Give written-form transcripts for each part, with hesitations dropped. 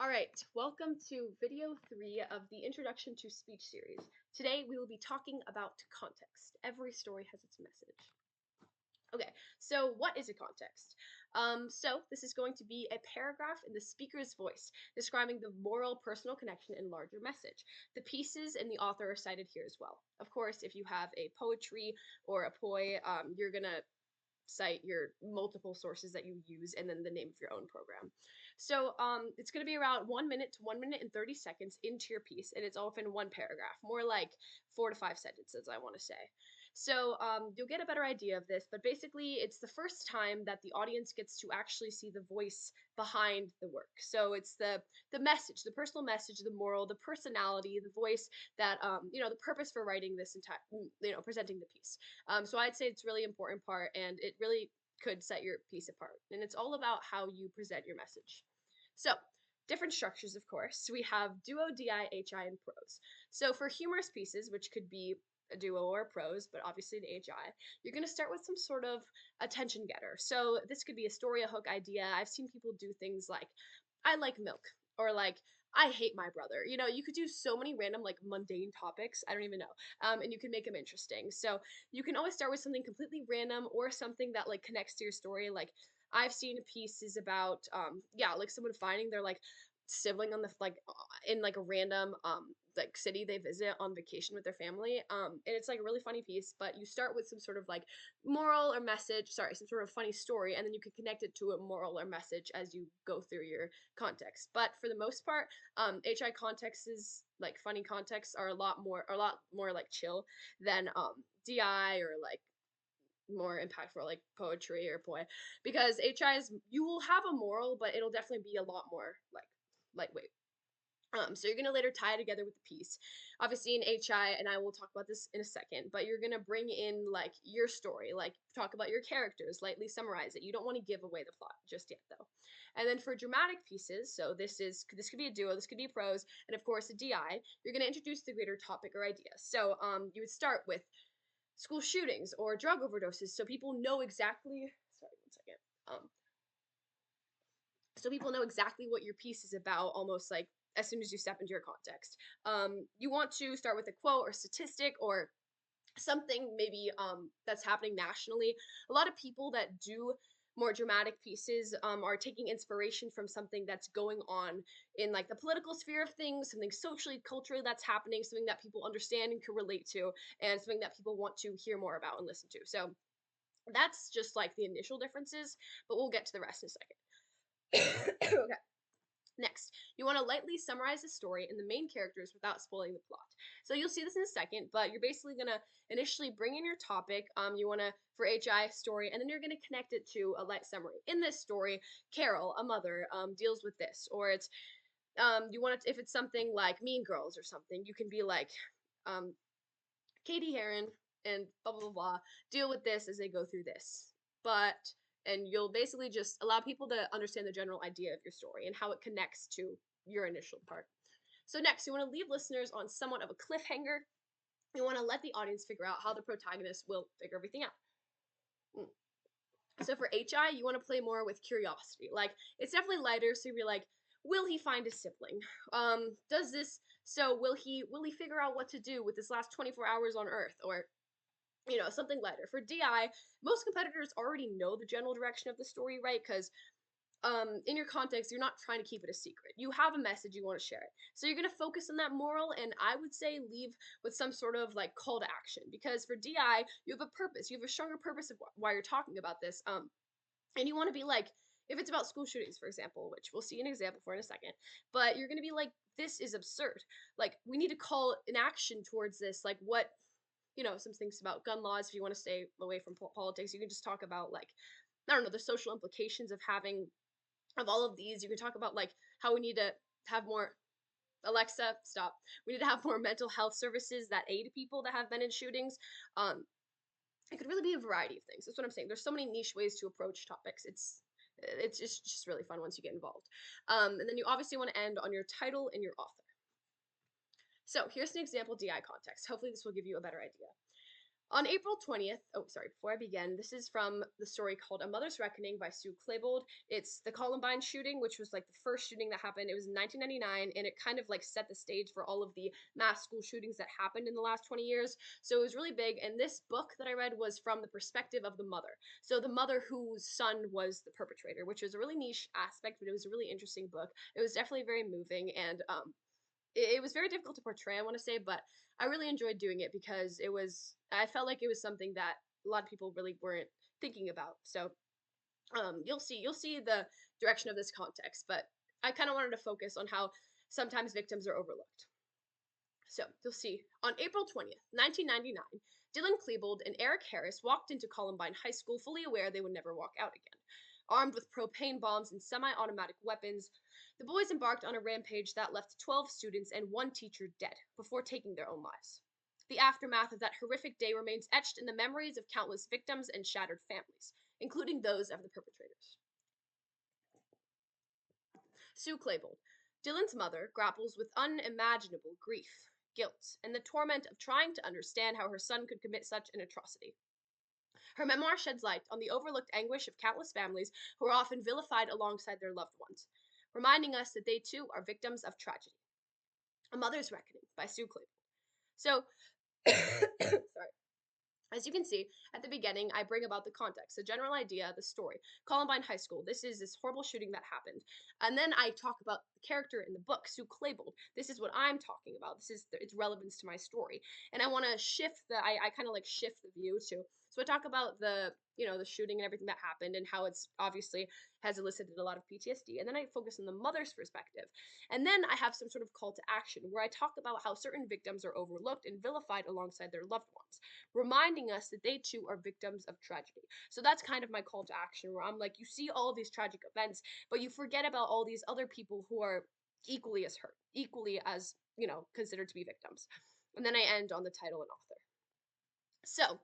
All right, welcome to video 3 of the Introduction to Speech series. Today we will be talking about context. Every story has its message. Okay, so what is a context? So this is going to be a paragraph in the speaker's voice describing the moral personal connection and larger message. The pieces and the author are cited here as well. Of course, if you have a poetry or a poi, you're gonna cite your multiple sources that you use and then the name of your own program. So it's going to be around 1 minute to 1 minute and 30 seconds into your piece, and it's often one paragraph, more like 4 to 5 sentences, I want to say. So you'll get a better idea of this, but basically, it's the first time that the audience gets to actually see the voice behind the work. So it's the message, the personal message, the moral, the personality, the voice that the purpose for writing this entire, presenting the piece. So I'd say it's a really important part, and it really could set your piece apart. And it's all about how you present your message. So, different structures, of course. We have duo, DI, HI, and prose. So, for humorous pieces, which could be a duo or a prose, but obviously an HI, you're going to start with some sort of attention getter. So, this could be a story, a hook idea. I've seen people do things like, I like milk, or like, I hate my brother. You know, you could do so many random, like mundane topics. I don't even know. And you can make them interesting. So, you can always start with something completely random or something that like connects to your story. Like I've seen pieces about like someone finding their like sibling on the in like a random like city they visit on vacation with their family. And it's like a really funny piece, but you start with some sort of like moral or message, sorry, some sort of funny story, and then you can connect it to a moral or message as you go through your context. But for the most part, HI contexts is like funny contexts are a lot more like chill than DI or like more impactful like poetry or poi, because HI is, you will have a moral, but it'll definitely be a lot more like lightweight. So you're gonna later tie it together with the piece. Obviously in HI, and I will talk about this in a second, but you're gonna bring in like your story, like talk about your characters, lightly summarize it. You don't want to give away the plot just yet though. And then for dramatic pieces, so this could be a duo, this could be a prose, and of course a DI, you're gonna introduce the greater topic or idea. So you would start with school shootings or drug overdoses so people know exactly, sorry, one second. So people know exactly what your piece is about almost like as soon as you step into your context. You want to start with a quote or statistic or something maybe that's happening nationally. A lot of people that do more dramatic pieces are taking inspiration from something that's going on in like the political sphere of things, something socially, culturally that's happening, something that people understand and can relate to, and something that people want to hear more about and listen to. So that's just like the initial differences, but we'll get to the rest in a second. Okay. Next, you want to lightly summarize the story and the main characters without spoiling the plot. So you'll see this in a second, but you're basically going to initially bring in your topic. You want to, for HI story, and then you're going to connect it to a light summary. In this story, Carol, a mother, deals with this, or it's, you want it, if it's something like Mean Girls or something, you can be like, um, Katie Heron and blah, blah, blah, blah, deal with this as they go through this. But and you'll basically just allow people to understand the general idea of your story and how it connects to your initial part. So next, you want to leave listeners on somewhat of a cliffhanger. You want to let the audience figure out how the protagonist will figure everything out. Mm. So for HI, you want to play more with curiosity. Like it's definitely lighter, so you're like, will he find his sibling? Does this so will he figure out what to do with this last 24 hours on Earth? Or something lighter. For DI, most competitors already know the general direction of the story, right? Because in your context, you're not trying to keep it a secret. You have a message, you want to share it. So you're going to focus on that moral, and I would say leave with some sort of like call to action. Because for DI, you have a purpose. You have a stronger purpose of why you're talking about this. And you want to be like, if it's about school shootings, for example, which we'll see an example for in a second, but you're going to be like, this is absurd. Like, we need to call an action towards this. Like, what some things about gun laws. If you want to stay away from politics, you can just talk about like, I don't know, the social implications of all of these. You can talk about like how we need to have more, Alexa, stop. We need to have more mental health services that aid people that have been in shootings. Um, it could really be a variety of things. That's what I'm saying. There's so many niche ways to approach topics. It's just really fun once you get involved. And then you obviously want to end on your title and your author. So here's an example DI context. Hopefully this will give you a better idea. On April 20th, oh, sorry, before I begin, this is from the story called A Mother's Reckoning by Sue Klebold. It's the Columbine shooting, which was like the first shooting that happened. It was in 1999, and it kind of like set the stage for all of the mass school shootings that happened in the last 20 years. So it was really big. And this book that I read was from the perspective of the mother. So the mother whose son was the perpetrator, which was a really niche aspect, but it was a really interesting book. It was definitely very moving, and it was very difficult to portray, I want to say, but I really enjoyed doing it because I felt like it was something that a lot of people really weren't thinking about. So you'll see the direction of this context, but I kind of wanted to focus on how sometimes victims are overlooked. So you'll see on April 20th, 1999, Dylan Klebold and Eric Harris walked into Columbine High School fully aware they would never walk out again. Armed with propane bombs and semi automatic weapons, the boys embarked on a rampage that left 12 students and one teacher dead before taking their own lives. The aftermath of that horrific day remains etched in the memories of countless victims and shattered families, including those of the perpetrators. Sue Klebold, Dylan's mother, grapples with unimaginable grief, guilt, and the torment of trying to understand how her son could commit such an atrocity. Her memoir sheds light on the overlooked anguish of countless families who are often vilified alongside their loved ones, reminding us that they too are victims of tragedy. A Mother's Reckoning by Sue Klebold. So, sorry. As you can see, at the beginning, I bring about the context, the general idea, the story. Columbine High School, this is this horrible shooting that happened. And then I talk about the character in the book, Sue Klebold. This is what I'm talking about. This is its relevance to my story. And I want to shift I kind of like shift the view to. So I talk about the shooting and everything that happened and how it's obviously has elicited a lot of PTSD. And then I focus on the mother's perspective. And then I have some sort of call to action where I talk about how certain victims are overlooked and vilified alongside their loved ones, reminding us that they too are victims of tragedy. So that's kind of my call to action where I'm like, you see all these tragic events, but you forget about all these other people who are equally as hurt, equally as, considered to be victims. And then I end on the title and author. So,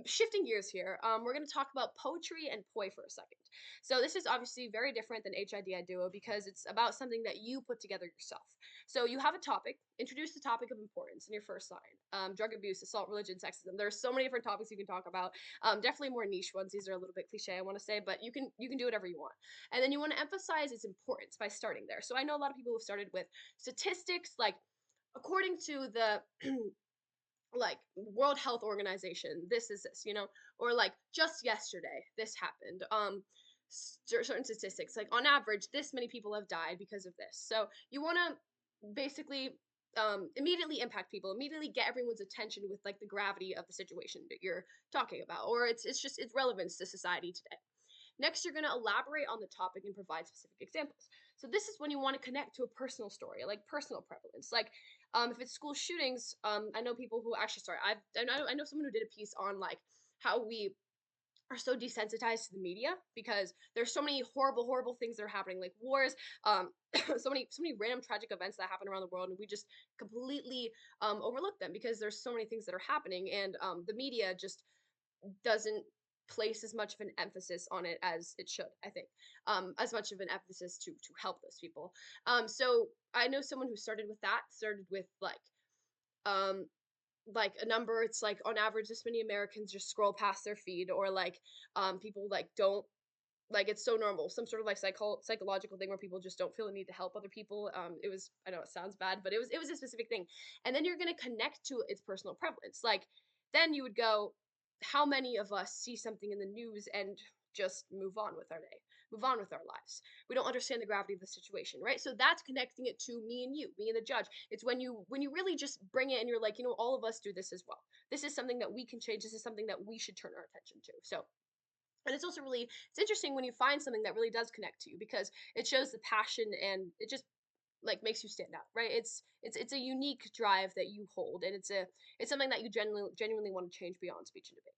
shifting gears here, we're going to talk about poetry and poi for a second. So, this is obviously very different than HIDI Duo because it's about something that you put together yourself. So, you have a topic, introduce the topic of importance in your first line. Drug abuse, assault, religion, sexism. There's so many different topics you can talk about. Definitely more niche ones. These are a little bit cliche, I want to say, but you can do whatever you want. And then you want to emphasize its importance by starting there. So, I know a lot of people have started with statistics, like according to the like World Health Organization, this is this, or like just yesterday, this happened. Certain statistics, like on average, this many people have died because of this. So you want to basically immediately impact people, immediately get everyone's attention with like the gravity of the situation that you're talking about, or it's just its relevance to society today. Next, you're going to elaborate on the topic and provide specific examples. So this is when you want to connect to a personal story, like personal prevalence. Like if it's school shootings, I know people who actually, sorry, I know someone who did a piece on like how we are so desensitized to the media because there's so many horrible, horrible things that are happening, like wars, so many random tragic events that happen around the world, and we just completely overlook them because there's so many things that are happening, and the media just doesn't place as much of an emphasis on it as it should, I think, as much of an emphasis to help those people. So I know someone who started with um like a number. It's like on average this many Americans just scroll past their feed, or like people like don't, like it's so normal, some sort of like psychological thing where people just don't feel the need to help other people. It was, I know it sounds bad, but it was a specific thing. And then you're going to connect to its personal prevalence. Like then you would go, how many of us see something in the news and just move on with our day, move on with our lives? We don't understand the gravity of the situation, right? So that's connecting it to me and you, me and the judge. It's when you really just bring it and you're like, all of us do this as well. This is something that we can change. This is something that we should turn our attention to. So, and it's also really, it's interesting when you find something that really does connect to you because it shows the passion and it just like makes you stand out, right? It's a unique drive that you hold, and it's something that you genuinely want to change beyond speech and debate.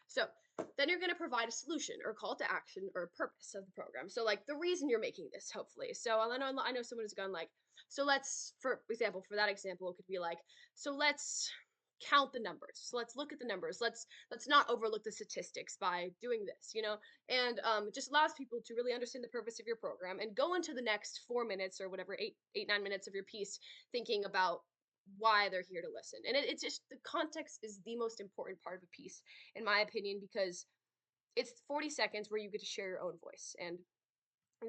So then you're going to provide a solution or call to action or a purpose of the program. So like the reason you're making this, hopefully. So I know someone has gone like, so let's, for example, for that example, it could be like, so let's count the numbers. So let's look at the numbers. Let's not overlook the statistics by doing this, and it just allows people to really understand the purpose of your program and go into the next 4 minutes or whatever, 8, 9 minutes of your piece thinking about why they're here to listen. And it's just the context is the most important part of a piece, in my opinion, because it's 40 seconds where you get to share your own voice. And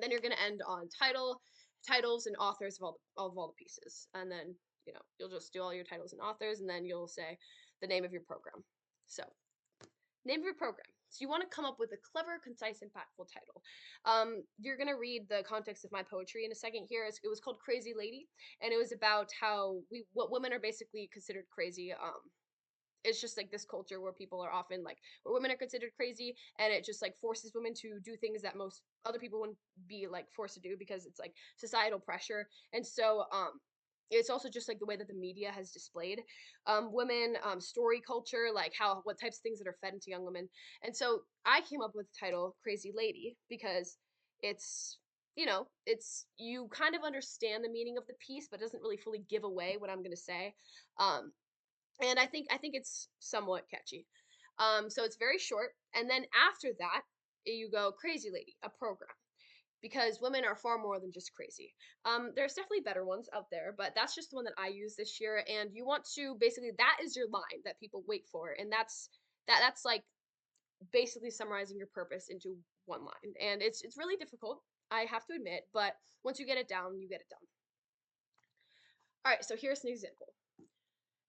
then you're going to end on titles and authors of all the pieces. And then, you'll just do all your titles and authors, and then you'll say the name of your program. So, name of your program. So you want to come up with a clever, concise, impactful title. You're gonna read the context of my poetry in a second here. It was called Crazy Lady, and it was about how what women are basically considered crazy. It's just like this culture where people are often like where women are considered crazy, and it just like forces women to do things that most other people wouldn't be like forced to do because it's like societal pressure. And so it's also just like the way that the media has displayed women, story culture, like how what types of things that are fed into young women. And so I came up with the title Crazy Lady because it's it's you kind of understand the meaning of the piece, but it doesn't really fully give away what I'm going to say. Um and I think it's somewhat catchy. So it's very short, and then after that, you go Crazy Lady, a program, because women are far more than just crazy. There's definitely better ones out there, but that's just the one that I use this year. And you want to basically that is your line that people wait for, and that's like basically summarizing your purpose into one line. And it's really difficult, I have to admit, but once you get it down, you get it done. All right, so here's an example.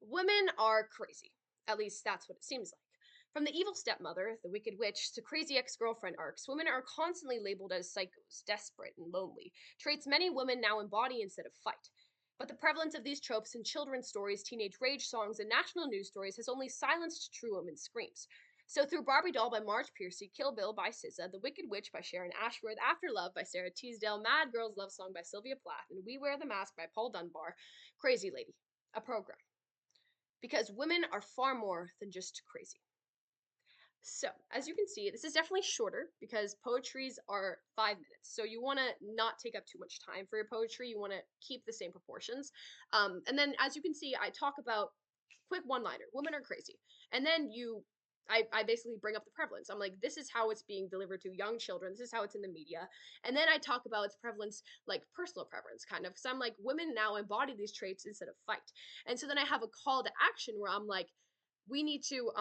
Women are crazy. At least that's what it seems like. From the evil stepmother, the wicked witch, to crazy ex girlfriend arcs, women are constantly labeled as psychos, desperate, and lonely, traits many women now embody instead of fight. But the prevalence of these tropes in children's stories, teenage rage songs, and national news stories has only silenced true women's screams. So through Barbie Doll by Marge Piercy, Kill Bill by SZA, The Wicked Witch by Sharon Ashworth, After Love by Sarah Teasdale, Mad Girls Love Song by Sylvia Plath, and We Wear the Mask by Paul Dunbar, Crazy Lady, a program, because women are far more than just crazy. So, as you can see, this is definitely shorter because poetries are 5 minutes. So, you want to not take up too much time for your poetry. You want to keep the same proportions. And then, as you can see, I talk about quick one liner women are crazy. And then I basically bring up the prevalence. I'm like, this is how it's being delivered to young children. This is how it's in the media. And then I talk about its prevalence, like personal preference, kind of. Because I'm like, women now embody these traits instead of fight. And so then I have a call to action where I'm like, we need to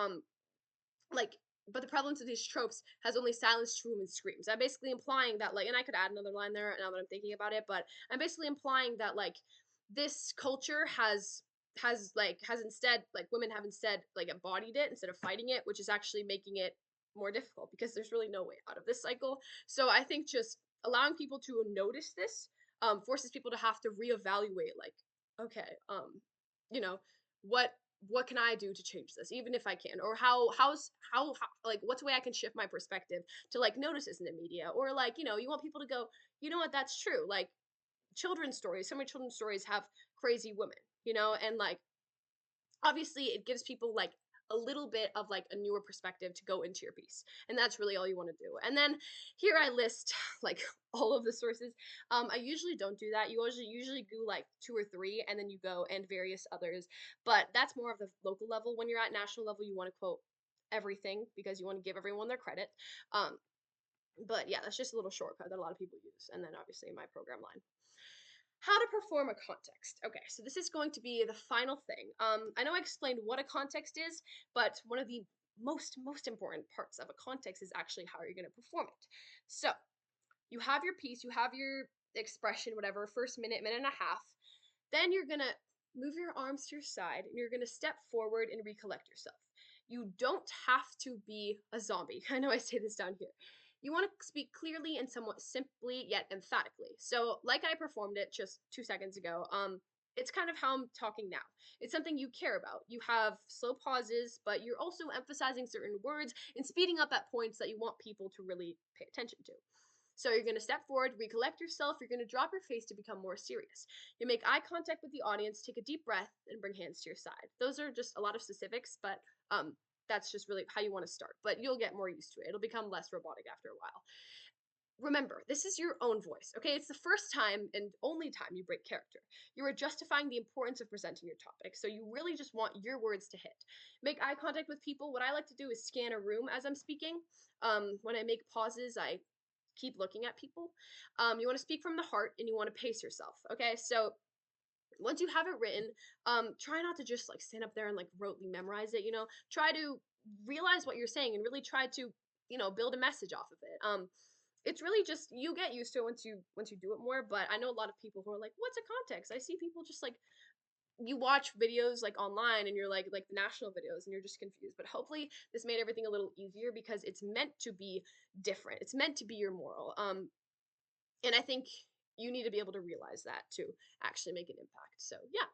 like but the prevalence of these tropes has only silenced true women's screams. I'm basically implying that like, and I could add another line there now that I'm thinking about it, but I'm basically implying that like this culture has instead like women have instead like embodied it instead of fighting it, which is actually making it more difficult because there's really no way out of this cycle. So I think just allowing people to notice this forces people to have to reevaluate like, okay, you know, what what can I do to change this, even if I can, or how like what's a way I can shift my perspective to like notice this in the media, or like you want people to go, you know what, that's true. Like children's stories, so many children's stories have crazy women, and like obviously it gives people like a little bit of like a newer perspective to go into your piece, and that's really all you want to do. And then here I list like all of the sources. I usually don't do that. You usually do like two or three and then you go and various others, but that's more of the local level. When you're at national level, you want to quote everything because you want to give everyone their credit. Um but yeah, that's just a little shortcut that a lot of people use, and then obviously my program line. How to perform a context. Okay, so this is going to be the final thing. I know I explained what a context is, but one of the most important parts of a context is actually how you're going to perform it. So you have your piece, you have your expression, whatever, first minute, minute and a half. Then you're gonna move your arms to your side and you're gonna step forward and recollect yourself. You don't have to be a zombie. I know I say this down here. You want to speak clearly and somewhat simply yet emphatically. So, like I performed it just 2 seconds ago, it's kind of how I'm talking now. It's something you care about. You have slow pauses, but you're also emphasizing certain words and speeding up at points that you want people to really pay attention to. So you're going to step forward, recollect yourself, you're going to drop your face to become more serious. You make eye contact with the audience, take a deep breath, and bring hands to your side. Those are just a lot of specifics, but that's just really how you want to start. But you'll get more used to it. It'll become less robotic after a while. Remember, this is your own voice, okay? It's the first time and only time you break character. You are justifying the importance of presenting your topic, so you really just want your words to hit. Make eye contact with people. What I like to do is scan a room as I'm speaking. When I make pauses, I keep looking at people. You want to speak from the heart and you want to pace yourself, okay? So Once you have it written, try not to just like stand up there and like rotely memorize it. Try to realize what you're saying and really try to build a message off of it. It's really just you get used to it once you do it more. But I know a lot of people who are like, "What's a context?" I see people just like you watch videos like online and you're like the national videos and you're just confused. But hopefully this made everything a little easier because it's meant to be different. It's meant to be your moral. And I think you need to be able to realize that to actually make an impact. So, yeah,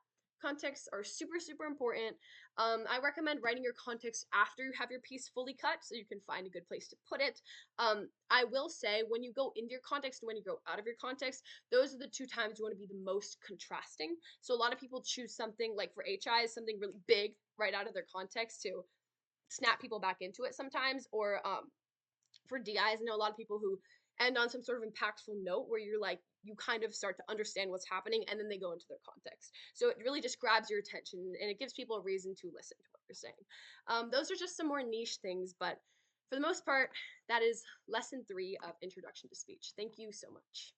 contexts are super, super important. I recommend writing your context after you have your piece fully cut so you can find a good place to put it. I will say, when you go into your context and when you go out of your context, those are the two times you want to be the most contrasting. So, a lot of people choose something like for HI, something really big right out of their context to snap people back into it sometimes, or for DIs, I know a lot of people who end on some sort of impactful note where you're like, you kind of start to understand what's happening and then they go into their context. So it really just grabs your attention and it gives people a reason to listen to what you're saying. Those are just some more niche things, but for the most part, that is lesson 3 of Introduction to Speech. Thank you so much.